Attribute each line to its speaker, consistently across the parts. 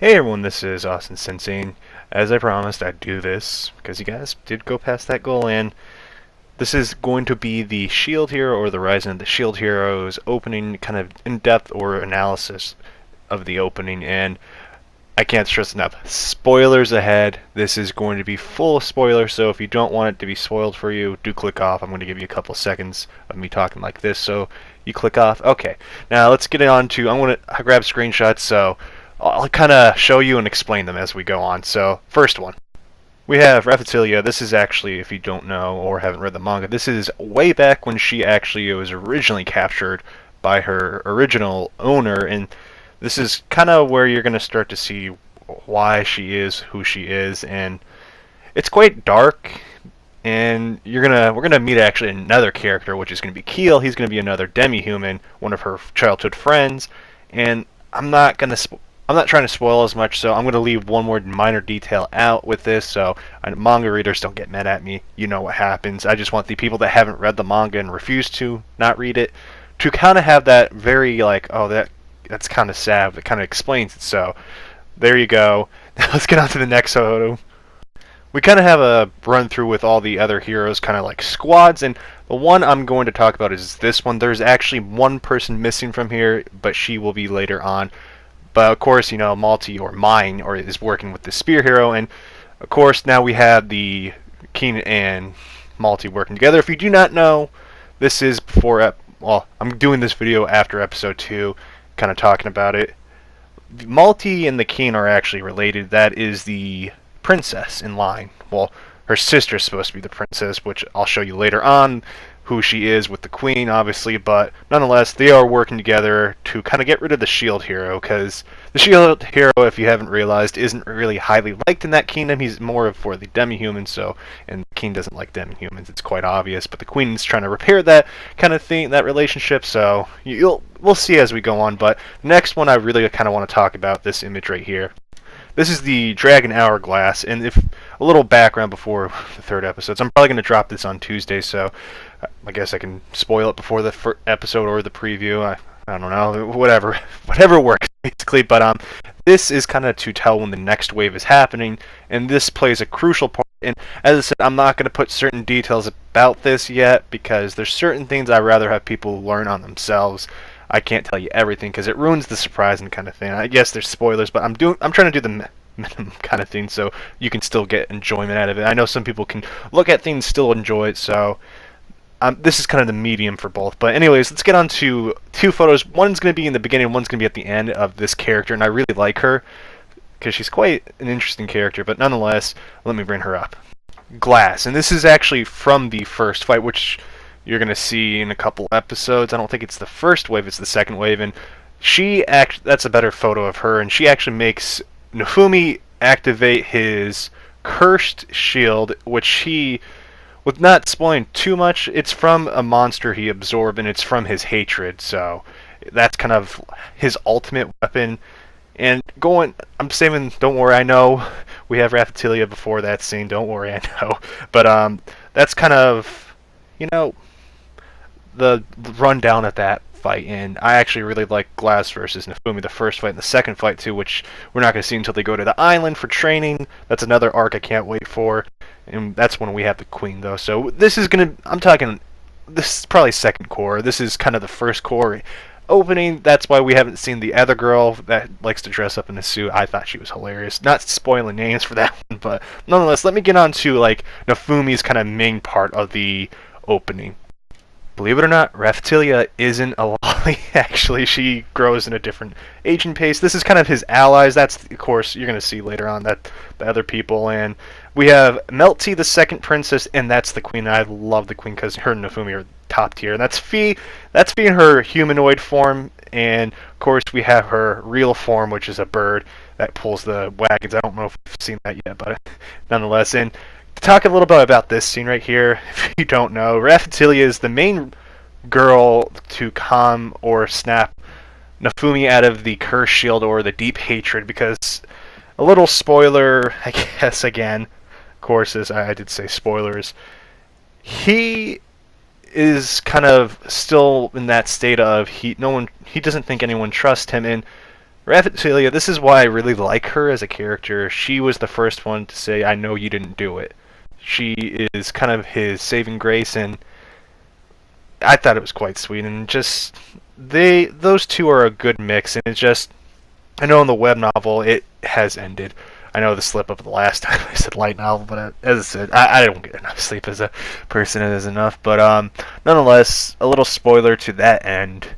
Speaker 1: Hey everyone, this is Austin-Sensei, and as I promised, I'd do this, because you guys did go past that goal, and this is going to be the Shield Hero, or the Rising of the Shield Heroes opening, kind of in-depth or analysis of the opening, and I can't stress enough, spoilers ahead. This is going to be full of spoilers, so if you don't want it to be spoiled for you, do click off. I'm going to give you a couple seconds of me talking like this, so you click off. Okay, now let's get on to, I'm going to grab screenshots, so I'll kind of show you and explain them as we go on. So, first one. We have Raphatilia. This is actually, if you don't know or haven't read the manga, this is way back when she actually was originally captured by her original owner, and this is kind of where you're going to start to see why she is who she is, and it's quite dark, and we're gonna meet actually another character, which is going to be Keel. He's going to be another demi-human, one of her childhood friends, and I'm not trying to spoil as much, so I'm going to leave one more minor detail out with this, so manga readers don't get mad at me. You know what happens. I just want the people that haven't read the manga and refuse to not read it to kind of have that very, like, oh, that's kind of sad. That kind of explains it, so there you go. Now let's get on to the next photo. We kind of have a run through with all the other heroes, kind of like squads, and the one I'm going to talk about is this one. There's actually one person missing from here, but she will be later on. But of course, you know, Malty or Mine is working with the Spear Hero, and of course now we have the Keen and Malty working together. If you do not know, this is before, well, I'm doing this video after episode 2, kind of talking about it. Malty and the Keen are actually related. That is the princess in line. Well, her sister is supposed to be the princess, which I'll show you later on who she is with the queen, obviously, but nonetheless, they are working together to kind of get rid of the shield hero, because the shield hero, if you haven't realized, isn't really highly liked in that kingdom. He's more of for the demi-humans, so, and the king doesn't like demi-humans, it's quite obvious, but the queen's trying to repair that kind of thing, that relationship, so we'll see as we go on. But the next one I really kind of want to talk about, this image right here. This is the Dragon Hourglass, and if a little background before the third episode. So I'm probably going to drop this on Tuesday, so I guess I can spoil it before the episode or the preview. I don't know, whatever works basically. But this is kind of to tell when the next wave is happening, and this plays a crucial part. And as I said, I'm not going to put certain details about this yet because there's certain things I'd rather have people learn on themselves. I can't tell you everything because it ruins the surprise and kind of thing. I guess there's spoilers, but I'm trying to do the minimum kind of thing so you can still get enjoyment out of it. I know some people can look at things, still enjoy it, so this is kind of the medium for both. But anyways, let's get on to two photos. One's going to be in the beginning, one's going to be at the end of this character, and I really like her because she's quite an interesting character, but nonetheless, let me bring her up. Glass, and this is actually from the first fight, which you're going to see in a couple episodes. I don't think it's the first wave, it's the second wave, and that's a better photo of her, and she actually makes Nofumi activate his cursed shield, which he, with not spoiling too much, it's from a monster he absorbed, and it's from his hatred, so that's kind of his ultimate weapon. And I'm saving, don't worry, I know we have Raphatilia before that scene, don't worry, I know, but that's kind of, you know, the rundown of that fight, and I actually really like Glass versus Nofumi, the first fight and the second fight too, which we're not going to see until they go to the island for training. That's another arc I can't wait for, and that's when we have the queen though. So this is this is probably second core. This is kind of the first core opening. That's why we haven't seen the other girl that likes to dress up in a suit. I thought she was hilarious. Not spoiling names for that one, but nonetheless, let me get on to like Nofumi's kind of main part of the opening. Believe it or not, Raphatilia isn't a lolly, actually. She grows in a different aging pace. This is kind of his allies. That's, of course, you're going to see later on that the other people. And we have Melty, the second princess, and that's the queen. I love the queen because her and Nofumi are top tier. And that's Fee. That's Fee in her humanoid form. And, of course, we have her real form, which is a bird that pulls the wagons. I don't know if you've seen that yet, but nonetheless. And talk a little bit about this scene right here. If you don't know, Raphatilia is the main girl to calm or snap Nofumi out of the cursed shield or the deep hatred, because a little spoiler, I guess, again, of course, as I did say spoilers, he is kind of still in that state of he doesn't think anyone trusts him, and Raphtalia, this is why I really like her as a character. She was the first one to say, I know you didn't do it. She is kind of his saving grace, and I thought it was quite sweet. And just, those two are a good mix, and it's just, I know in the web novel it has ended. I know the slip up the last time I said light novel, but as I said, I don't get enough sleep as a person. It is enough. But nonetheless, a little spoiler to that end,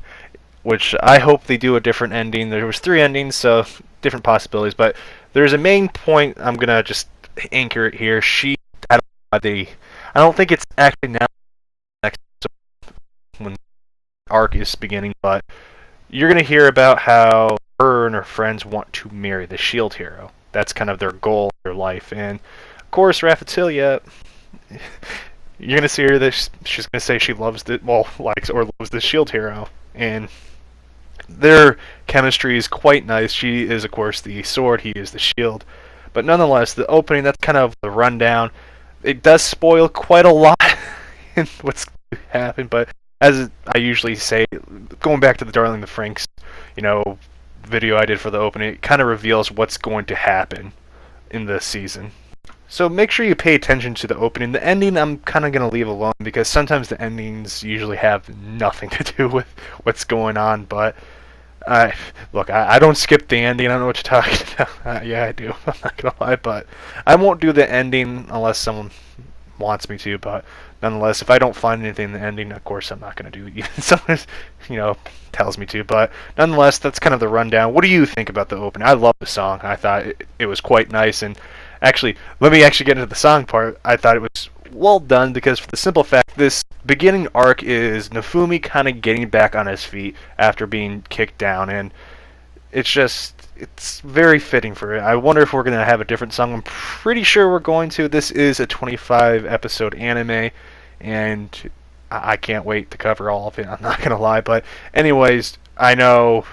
Speaker 1: which I hope they do a different ending. There was 3 endings, so different possibilities. But there's a main point. I'm gonna just anchor it here. I don't think it's actually now next when the arc is beginning, but you're gonna hear about how her and her friends want to marry the Shield Hero. That's kind of their goal in their life, and of course, Raphtalia. You're gonna see her that she's gonna say she loves likes or loves the Shield Hero, and their chemistry is quite nice. She is, of course, the sword, he is the shield. But nonetheless, the opening, that's kind of the rundown. It does spoil quite a lot in what's going to happen, but as I usually say, going back to the Darling the Franxx, video I did for the opening, it kind of reveals what's going to happen in the season. So make sure you pay attention to the opening. The ending I'm kind of going to leave alone because sometimes the endings usually have nothing to do with what's going on, but look, I don't skip the ending. I don't know what you're talking about. Yeah, I do. I'm not gonna lie, but I won't do the ending unless someone wants me to. But nonetheless, if I don't find anything in the ending, of course I'm not gonna do it. Even someone, tells me to. But nonetheless, that's kind of the rundown. What do you think about the opening? I love the song. I thought it was quite nice. And actually, let me actually get into the song part. I thought it was well done because for the simple fact this beginning arc is Nafumi kind of getting back on his feet after being kicked down, and it's very fitting for it. I wonder if we're going to have a different song. I'm pretty sure we're going to. This is a 25 episode anime, and I can't wait to cover all of it. I'm not going to lie, but anyways, I know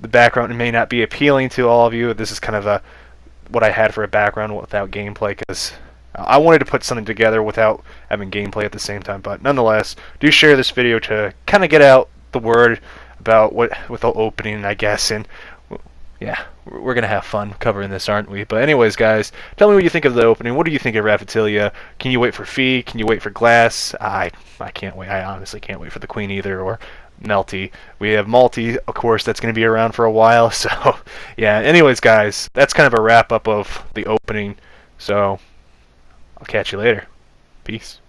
Speaker 1: the background may not be appealing to all of you. This is kind of what I had for a background without gameplay, because I wanted to put something together without having gameplay at the same time. But nonetheless, do share this video to kind of get out the word about with the opening, I guess. And yeah, we're gonna have fun covering this, aren't we? But anyways, guys, tell me what you think of the opening. What do you think of Raphtalia? Can you wait for Fee? Can you wait for Glass? I can't wait. I honestly can't wait for the Queen either, or Melty. We have Malty, of course, that's going to be around for a while. So yeah, anyways, guys, that's kind of a wrap up of the opening. So I'll catch you later. Peace.